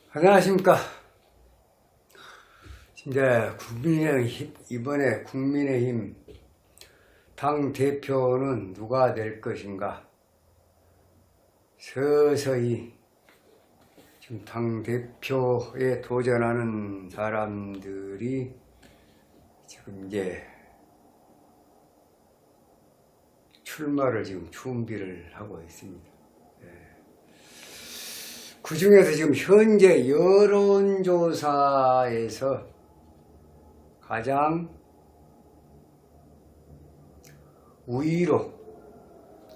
안녕하십니까. 이제 이번에 국민의힘 당대표는 누가 될 것인가. 서서히 지금 당대표에 도전하는 사람들이 지금 이제 출마를 지금 준비를 하고 있습니다. 그 중에서 지금 현재 여론조사에서 가장 우위로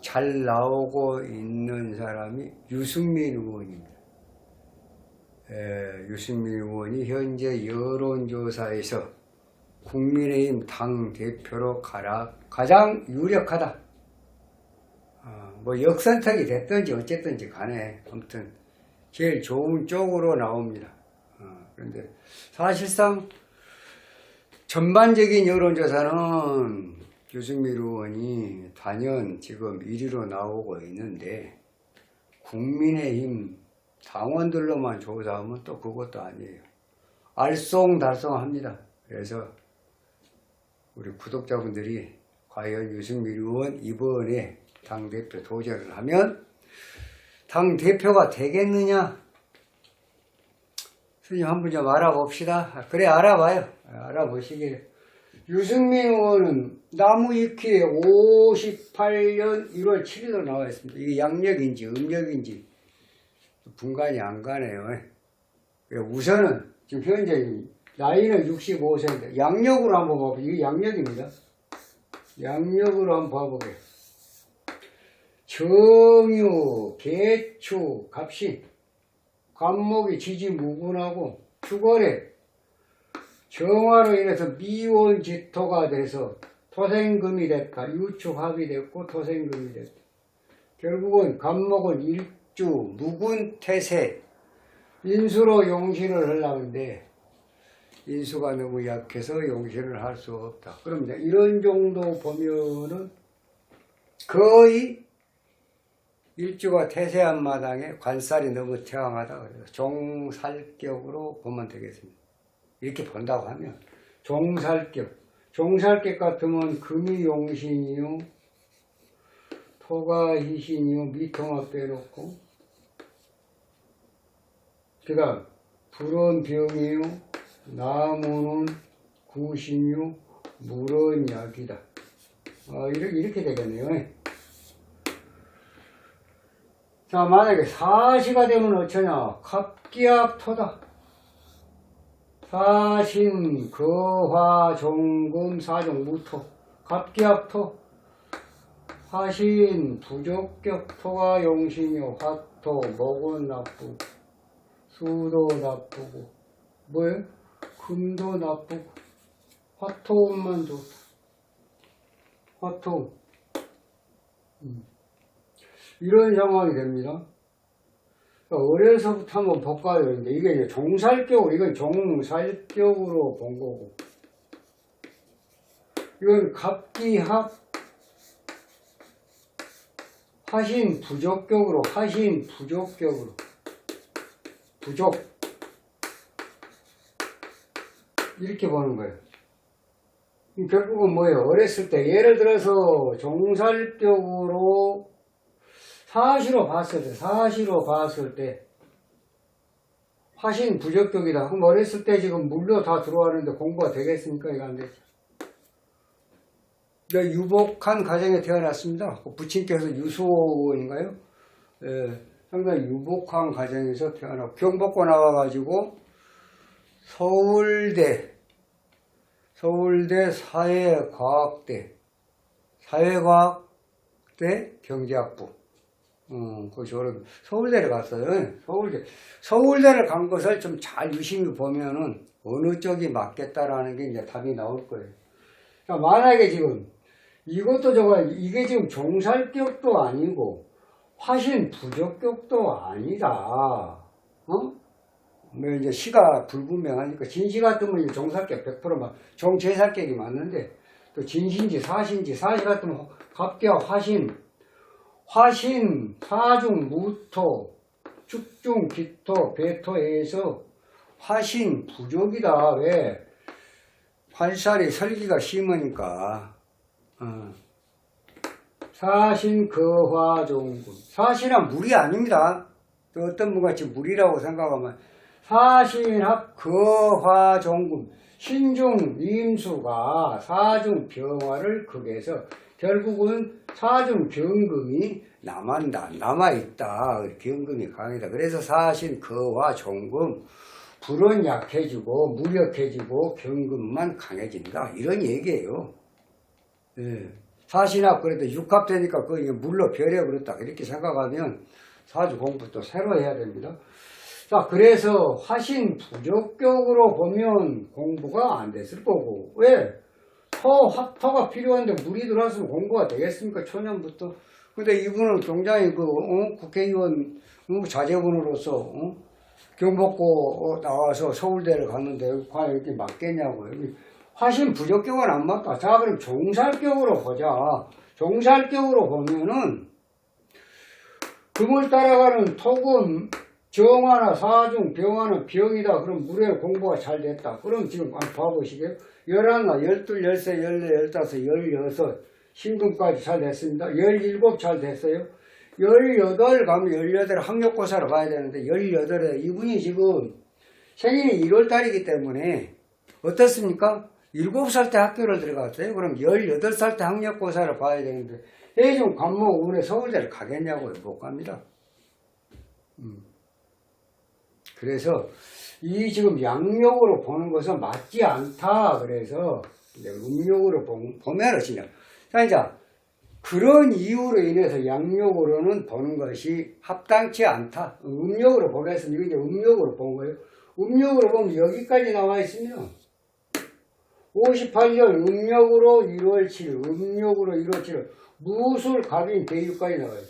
잘 나오고 있는 사람이 유승민 의원입니다. 유승민 의원이 현재 여론조사에서 국민의힘 당대표로 가장 유력하다. 뭐 역선택이 됐든지 어쨌든지 간에 아무튼 제일 좋은 쪽으로 나옵니다. 그런데 사실상 전반적인 여론조사는 유승민 의원이 단연 지금 1위로 나오고 있는데 국민의힘 당원들로만 조사하면 또 그것도 아니에요. 알쏭달쏭합니다. 그래서 우리 구독자분들이 과연 유승민 의원 이번에 당대표 도전을 하면 당대표가 되겠느냐? 선생님 한번 좀 알아봅시다. 그래, 알아봐요. 알아보시길. 유승민 의원은 나무위키에 58년 1월 7일로 나와 있습니다. 이게 양력인지 음력인지 분간이 안 가네요. 우선은 지금 현재 나이는 65세인데 양력으로 한번 봐보세요. 이게 양력입니다. 양력으로 한번 봐보게요. 정유, 개축, 갑신, 간목이 지지무군하고 축월에 정화로 인해서 미월지토가 돼서 토생금이 됐다. 유축합이 됐고 토생금이 됐다. 결국은 간목은 일주, 무군태세, 인수로 용신을 하려는데 인수가 너무 약해서 용신을 할 수 없다. 그럼 이런 정도 보면은 거의 일주가 태세한 마당에 관살이 너무 태왕하다. 그래서 종살격으로 보면 되겠습니다. 이렇게 본다고 하면 종살격 같으면 금이 용신이요, 토가 희신이요, 미토마 빼놓고 그 다음 불은 병이요, 나무는 구신이요, 물은 약이다. 이렇게 되겠네요. 자, 만약에 사시가 되면 어쩌냐? 갑기합토다. 사신, 거화, 종금, 사종, 무토. 갑기합토. 화신, 부족격, 토가 용신이요. 화토, 목은 나쁘고, 수도 나쁘고, 뭐예요? 금도 나쁘고, 화토음만 좋다. 화토음. 이런 상황이 됩니다. 어려서부터 한번 볼까요? 근데 이게 이제 종살격으로, 이건 종살격으로 본 거고. 이건 갑기합, 화신 부족격으로, 부족. 이렇게 보는 거예요. 결국은 뭐예요? 어렸을 때, 예를 들어서 종살격으로 사시로 봤을 때 화신 부적격이다. 그럼 어렸을 때 지금 물로 다 들어왔는데 공부가 되겠습니까? 이거 안 되죠. 유복한 가정에 태어났습니다. 부친께서 유수원인가요? 상당히 유복한 가정에서 태어나고 경복고 나와가지고 서울대 사회과학대 경제학부 서울대를 갔어요. 서울대를 간 것을 좀 잘 유심히 보면은 어느 쪽이 맞겠다라는 게 이제 답이 나올 거예요. 그러니까 만약에 지금 이것도 이게 지금 종살격도 아니고 화신 부적격도 아니다. 뭐 이제 시가 불분명하니까 진시 같으면 종살격 100% 종제살격이 맞는데 또 진신지 사신지 사시 같으면 갑격 화신, 사중, 무토, 축중, 기토, 배토에서 화신 부족이다. 왜? 활살이 설기가 심으니까. 사신, 거화종군. 사신은 물이 아닙니다. 또 어떤 분같이 물이라고 생각하면 사신합 거화종군. 신중 임수가 사중 병화를 극해서 결국은 사중 경금이 남아있다. 경금이 강하다. 그래서 사신 거화종금. 불은 약해지고 무력해지고 경금만 강해진다. 이런 얘기예요. 예. 사신합 그래도 육합 되니까 그 물로 별에 그렇다. 이렇게 생각하면 사주 공부도 새로 해야 됩니다. 자, 그래서 화신 부적격으로 보면 공부가 안 됐을 거고. 왜? 화토가 필요한데 물이 들어왔으면 공부가 되겠습니까? 초년부터. 근데 이분은 굉장히 국회의원 자제분으로서 경복고 나와서 서울대를 갔는데 과연 이렇게 맞겠냐고요. 화신 부적격은 안 맞다. 자, 그럼 종살격으로 보자. 종살격으로 보면은 금을 따라가는 토금, 정화나 사중, 병화는 병이다. 그럼 물에 공부가 잘 됐다. 그럼 지금 한번 봐보시게요. 11, 12, 13, 14, 15, 16, 신금까지 잘 됐습니다. 17 잘 됐어요. 18 가면 18 학력고사를 봐야 되는데 18에 이분이 지금 생일이 1월달이기 때문에 어떻습니까? 7살 때 학교를 들어갔어요. 그럼 18살 때 학력고사를 봐야 되는데 해중 관목 운에 서울대를 가겠냐고요. 못 갑니다. 그래서 이 지금 양력으로 보는 것은 맞지 않다. 그래서 음력으로 보면 그냥 자, 이제 그런 이유로 인해서 양력으로는 보는 것이 합당치 않다. 음력으로 보겠습니다. 이게 음력으로 본 거예요. 음력으로 보면 여기까지 나와 있으면 58년 음력으로 1월 7일, 음력으로 1월 7일, 무술 갑인 대유까지 나와요.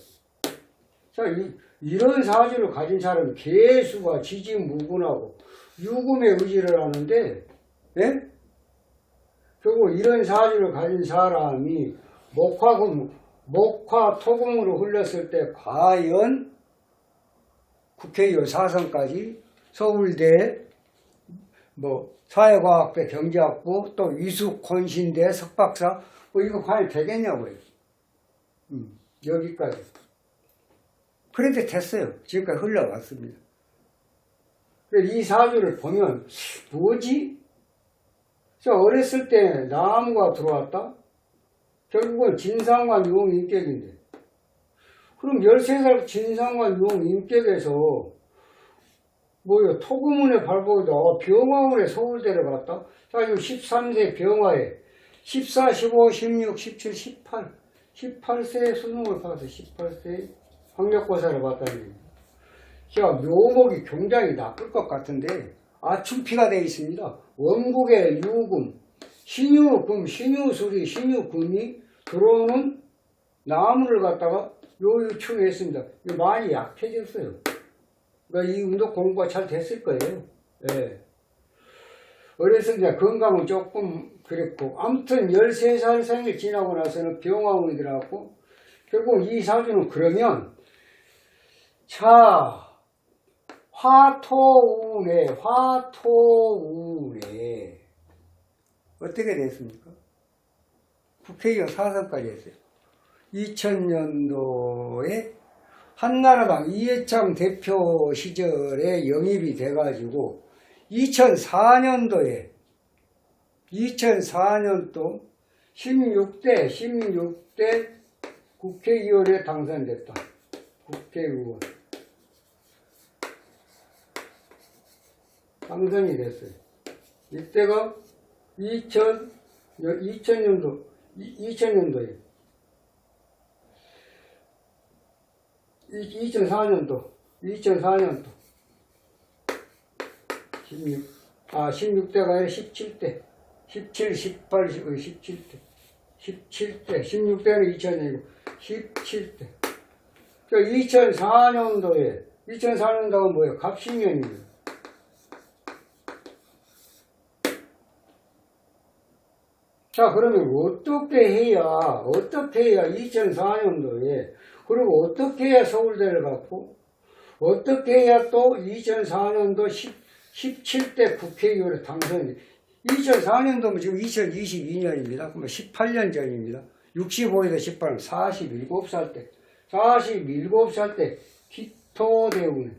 자, 이런 사주를 가진 사람은 개수가 지지무근하고 유금의 의지를 하는데, 예? 결국 이런 사주를 가진 사람이 목화 토금으로 흘렀을 때 과연 국회의원 사선까지 서울대 사회과학대 경제학부 또 위수콘신대 석박사 이거 과연 되겠냐고요. 여기까지. 그런데 됐어요. 지금까지 흘러갔습니다. 이 사주를 보면 뭐지? 어렸을 때 나무가 들어왔다? 결국은 진상관 유흥인격인데 그럼 13살 진상관 유흥인격에서 토금운에 발복이다. 병화운에 서울대를 갔다. 자, 이거 13세 병화에 14, 15, 16, 17, 18 18세 수능을 봐서 18세 학력고사를 봤다니 제가 묘목이 굉장히 나쁠 것 같은데 아춘피가 되어 있습니다. 원국의 유금 신유금, 신유술이, 신유금이 들어오는 나무를 갖다가 요유충에 했습니다. 이거 많이 약해졌어요. 그러니까 이 운동 공부가 잘 됐을 거예요. 예. 어렸을 때 건강은 조금 그랬고, 아무튼 13살 생일 지나고 나서는 병화운이 들어갔고, 결국 이 사주는 그러면, 자, 화토운에, 어떻게 됐습니까? 국회의원 사선까지 했어요. 2000년도에 한나라당 이해창 대표 시절에 영입이 돼가지고 2004년도 16대 국회의원에 당선됐다. 국회의원. 당선이 됐어요. 이때가 2000년도에 2004년도 16대가 아니라 17대 17, 18, 17대 16대는 2000년이고 17대 2004년도가 뭐예요? 갑신년이에요. 자, 그러면 어떻게 해야 2004년도에 그리고 어떻게 해야 서울대를 갔고 어떻게 해야 또 2004년도 17대 국회의원에 당선이 2004년도면 지금 2022년입니다. 그러면 18년 전입니다. 65에서 18년 47살 때 47살 때 기토대운에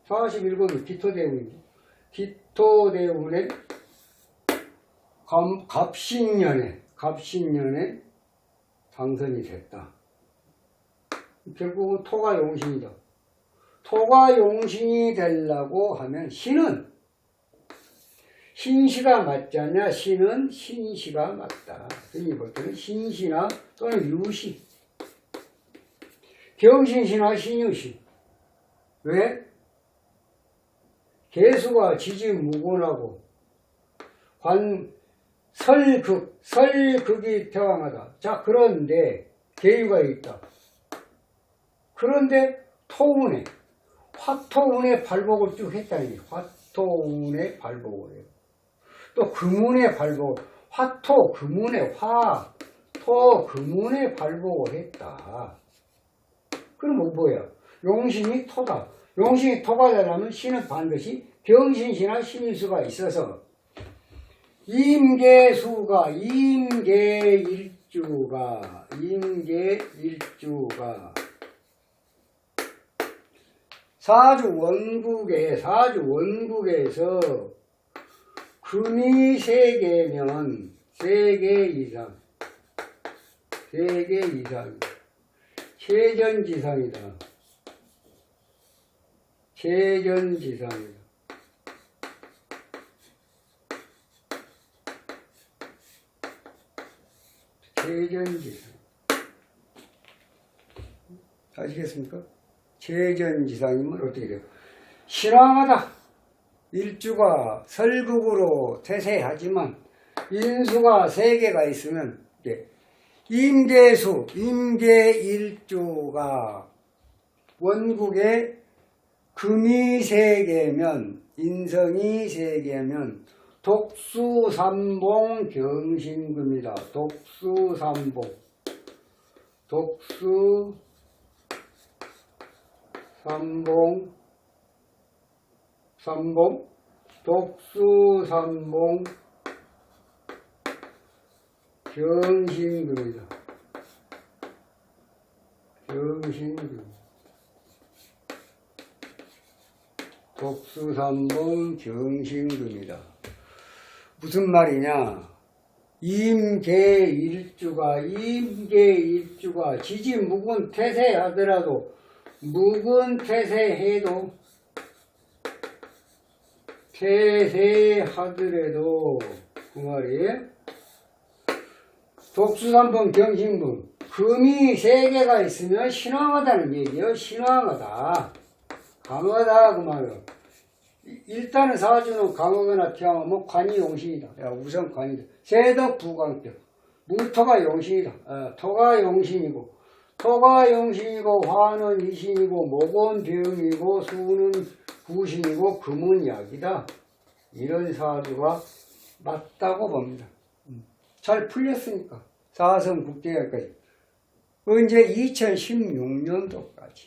47이 기토대운이죠. 기토대운에 갑신년에 당선이 됐다. 결국은 토가 용신이다. 토가 용신이 되려고 하면 신은 신시가 맞지 않냐? 신은 신시가 맞다. 그러니 볼 때는 신시나 또는 유시, 경신시나 신유시. 왜? 개수가 지지무곤하고 설극이 태왕하다. 자, 그런데 계유가 있다. 그런데 토운에 화토운의 발복을 쭉 했다니. 화토운의 발복을 해요. 또 금운의 발복, 화토 금운의 토 금운의 발복을 했다. 그러면 뭐야? 용신이 토다. 용신이 토가 되려면 신은 반드시 경신시나 신유수가 있어서 임계일주가 사주 원국에서 금이 3개면 3개 이상 최전지상이다. 최전지상. 아시겠습니까? 최전지상이면 어떻게 돼요? 신왕하다. 일주가 설극으로 태세하지만 인수가 3개가 있으면 임계일주가 원국에 금이 3개면 인성이 3개면 독수삼봉 경신금이다. 독수삼봉 경신금이다. 독수삼봉 경신금이다. 무슨 말이냐? 임계일주가 지지무군 태세하더라도 무군 태세해도 그 말이에요. 독수삼봉 경신금 금이 3개가 있으면 신왕하다는 얘기예요. 신왕하다. 강하다 그 말이에요. 일단은 사주는 강하거나 태양하면 관이 용신이다. 우선 관이다. 세덕 부강격. 물토가 용신이다. 토가 용신이고 화는 이신이고 목은 병이고 수는 구신이고 금은 약이다. 이런 사주가 맞다고 봅니다. 잘 풀렸으니까. 사성 국제까지. 언제 2016년도까지.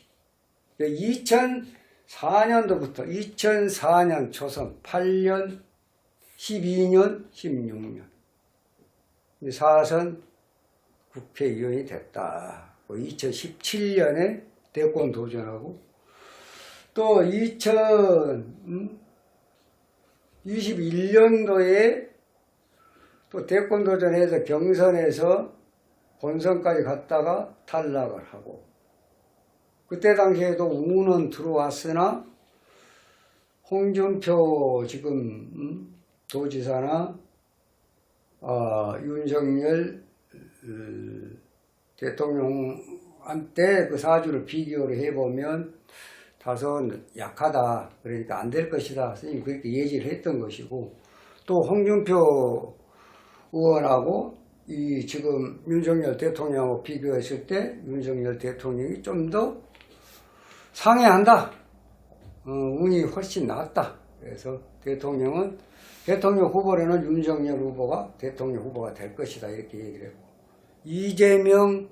2004년도부터 2004년 초선 8년, 12년, 16년. 사선 국회의원이 됐다. 2017년에 대권 도전하고 또 2021년도에 또 대권 도전해서 경선에서 본선까지 갔다가 탈락을 하고 그때 당시에도 운은 들어왔으나 홍준표 지금 도지사나 윤석열 대통령한테 그 사주를 비교를 해보면 다소 약하다. 그러니까 안 될 것이다. 선생님이 그렇게 예지를 했던 것이고 또 홍준표 의원하고 이 지금 윤석열 대통령하고 비교했을 때 윤석열 대통령이 좀 더 상회한다. 운이 훨씬 낫다. 그래서 대통령 후보로는 윤석열 후보가 대통령 후보가 될 것이다. 이렇게 얘기를 했고 이재명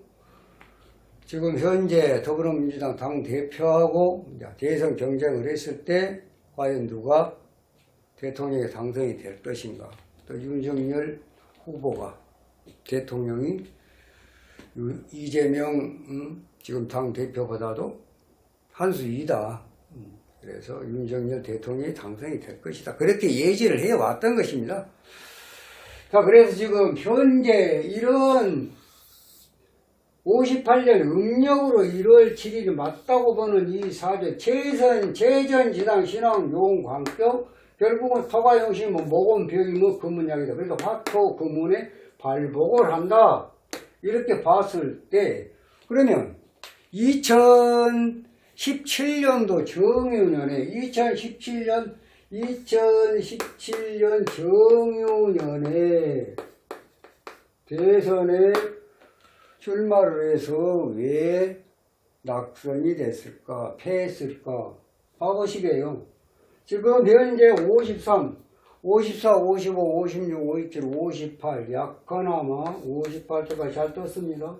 지금 현재 더불어민주당 당대표하고 대선 경쟁을 했을 때 과연 누가 대통령에 당선이 될 것인가. 또 윤석열 후보가 대통령이 이재명 지금 당대표보다도 한 수 위다. 그래서 윤석열 대통령이 당선이 될 것이다. 그렇게 예지를 해왔던 것입니다. 자, 그래서 지금 현재 이런 58년 음력으로 1월 7일이 맞다고 보는 이 사조 재전지당 신앙 용광격 결국은 토가용심은 모건벽이면 금문약이다. 그래서 화토 금문에 발복을 한다. 이렇게 봤을 때 그러면 2017년도 정유년에 2017년 정유년에 대선에 출마를 해서 왜 낙선이 됐을까? 패했을까? 봐보시게요. 지금 현재 53, 54, 55, 56, 57, 58 약하나마 58세가 잘 떴습니다.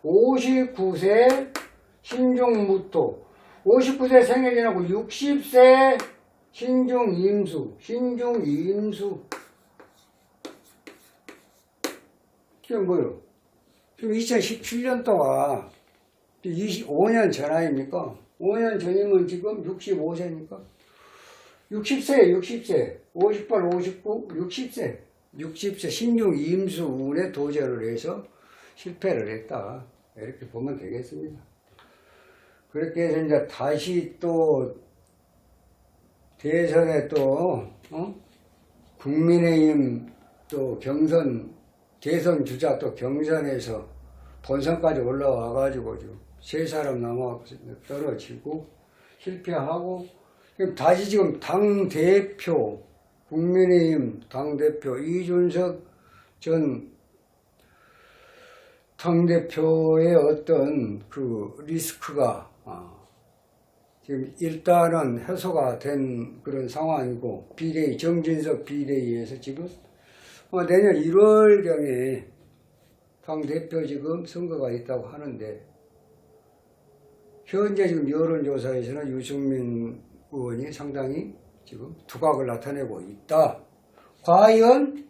59세 신중무토 59세 생일이라고 60세 신중임수 지금 뭐요? 지금 2017년 동안 25년 전 아닙니까? 5년 전이면 지금 65세니까 60세 58, 59, 60세 신중임수운에 도전을 해서 실패를 했다. 이렇게 보면 되겠습니다. 그렇게 해서 이제 다시 또 대선에 또 국민의힘 또 대선 주자 또 경선에서 본선까지 올라와가지고 지금 세 사람 남아 떨어지고 실패하고 다시 지금 당대표 국민의힘 당대표 이준석 전 당대표의 어떤 그 리스크가 지금 일단은 해소가 된 그런 상황이고 정진석 비대위에서 지금 내년 1월경에 당대표 지금 선거가 있다고 하는데 현재 지금 여론조사에서는 유승민 의원이 상당히 지금 두각을 나타내고 있다. 과연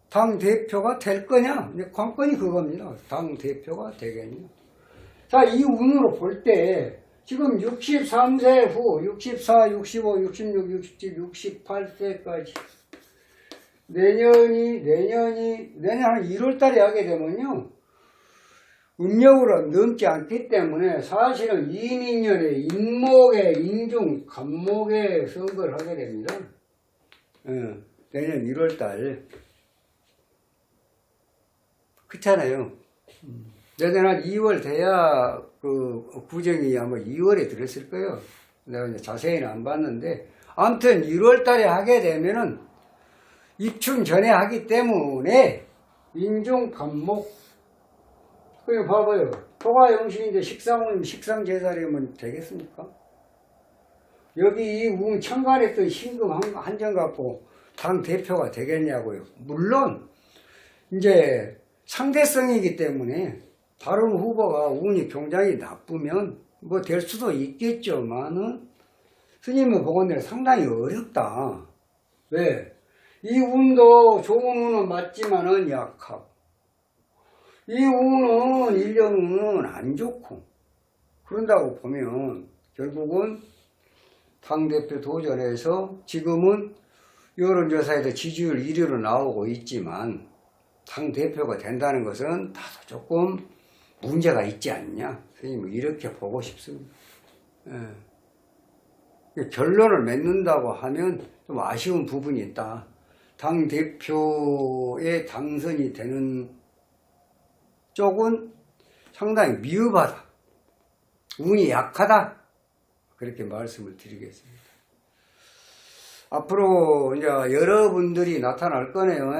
당대표가 될 거냐? 관건이 그겁니다. 당대표가 되겠냐? 자, 이 운으로 볼 때 지금 63세 후 64, 65, 66, 67, 68세까지 내년 한 1월 달에 하게 되면요. 음력으로 넘지 않기 때문에 사실은 이민년에 인목의 인중 간목의 선거를 하게 됩니다. 내년 1월 달. 그렇잖아요. 내년 한 2월 돼야 그 구정이 아마 2월에 들었을 거예요. 내가 이제 자세히는 안 봤는데 아무튼 1월 달에 하게 되면은 입춘 전에 하기 때문에 인중 간목 그냥 봐봐요. 토가용신인데 식상제사리면 되겠습니까? 여기 이 청간했던 신금 한 점 갖고 당대표가 되겠냐고요. 물론 이제 상대성이기 때문에 다른 후보가 운이 굉장히 나쁘면 뭐 될 수도 있겠지만은 스님의 보건대로 상당히 어렵다. 왜? 이 운도 좋은 운은 맞지만은 약하고 이 운은 일령은 안 좋고 그런다고 보면 결국은 당대표 도전에서 지금은 여론조사에서 지지율 1위로 나오고 있지만 당대표가 된다는 것은 다소 조금 문제가 있지 않냐. 선생님은 이렇게 보고 싶습니다. 결론을 맺는다고 하면 좀 아쉬운 부분이 있다. 당대표에 당선이 되는 쪽은 상당히 미흡하다. 운이 약하다. 그렇게 말씀을 드리겠습니다. 앞으로 이제 여러분들이 나타날 거네요.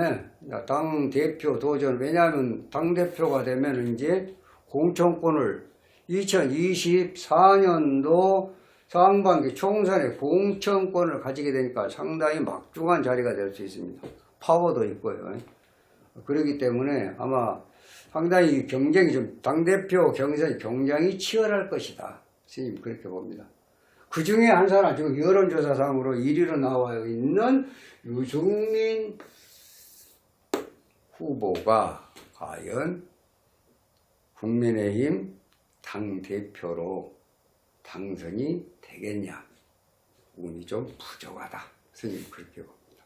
당대표 도전. 왜냐하면 당대표가 되면 이제 공천권을 2024년도 상반기 총선에 공천권을 가지게 되니까 상당히 막중한 자리가 될 수 있습니다. 파워도 있고요. 그렇기 때문에 아마 상당히 경쟁이 좀, 당대표 경선이 굉장히 치열할 것이다. 스님 그렇게 봅니다. 그 중에 한 사람, 지금 여론조사상으로 1위로 나와 있는 유승민 후보가 과연 국민의힘 당대표로 당선이 되겠냐. 운이 좀 부족하다. 스님 그렇게 봅니다.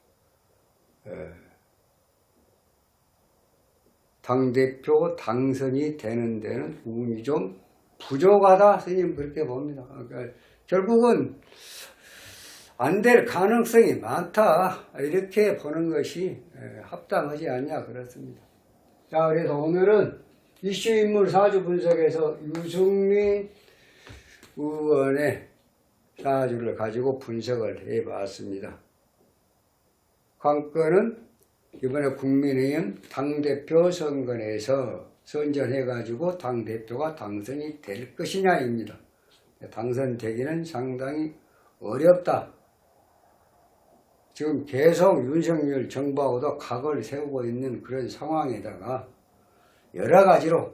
당대표 당선이 되는 데는 운이 좀 부족하다. 스님 그렇게 봅니다. 그러니까 결국은 안 될 가능성이 많다. 이렇게 보는 것이 합당하지 않냐 그렇습니다. 자, 그래서 오늘은 이슈 인물 사주 분석에서 유승민 의원의 사주를 가지고 분석을 해봤습니다. 관건은 이번에 국민의힘 당대표 선거에서 선전해가지고 당대표가 당선이 될 것이냐입니다. 당선되기는 상당히 어렵다. 지금 계속 윤석열 정부하고도 각을 세우고 있는 그런 상황에다가 여러 가지로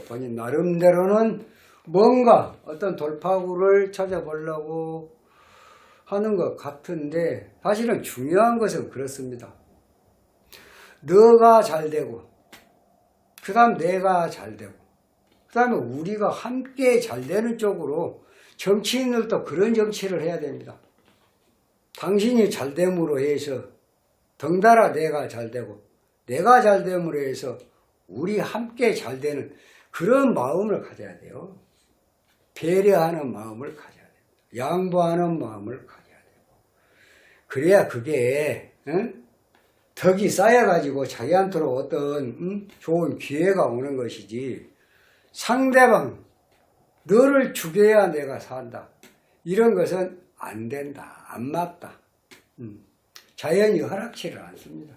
본인 나름대로는 뭔가 어떤 돌파구를 찾아보려고 하는 것 같은데 사실은 중요한 것은 그렇습니다. 너가 잘 되고 그 다음 내가 잘 되고 그 다음에 우리가 함께 잘 되는 쪽으로 정치인들도 그런 정치를 해야 됩니다. 당신이 잘 됨으로 해서 덩달아 내가 잘 되고 내가 잘 됨으로 해서 우리 함께 잘 되는 그런 마음을 가져야 돼요. 배려하는 마음을 가져야 돼요. 양보하는 마음을 가져야 돼요. 그래야 그게 덕이 쌓여가지고 자기한테로 어떤 좋은 기회가 오는 것이지 상대방 너를 죽여야 내가 산다. 이런 것은 안 된다. 안 맞다. 자연이 허락치를 않습니다.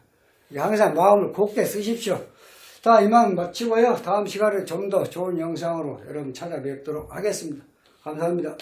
항상 마음을 곱게 쓰십시오. 자, 이만 마치고요. 다음 시간에 좀 더 좋은 영상으로 여러분 찾아뵙도록 하겠습니다. 감사합니다.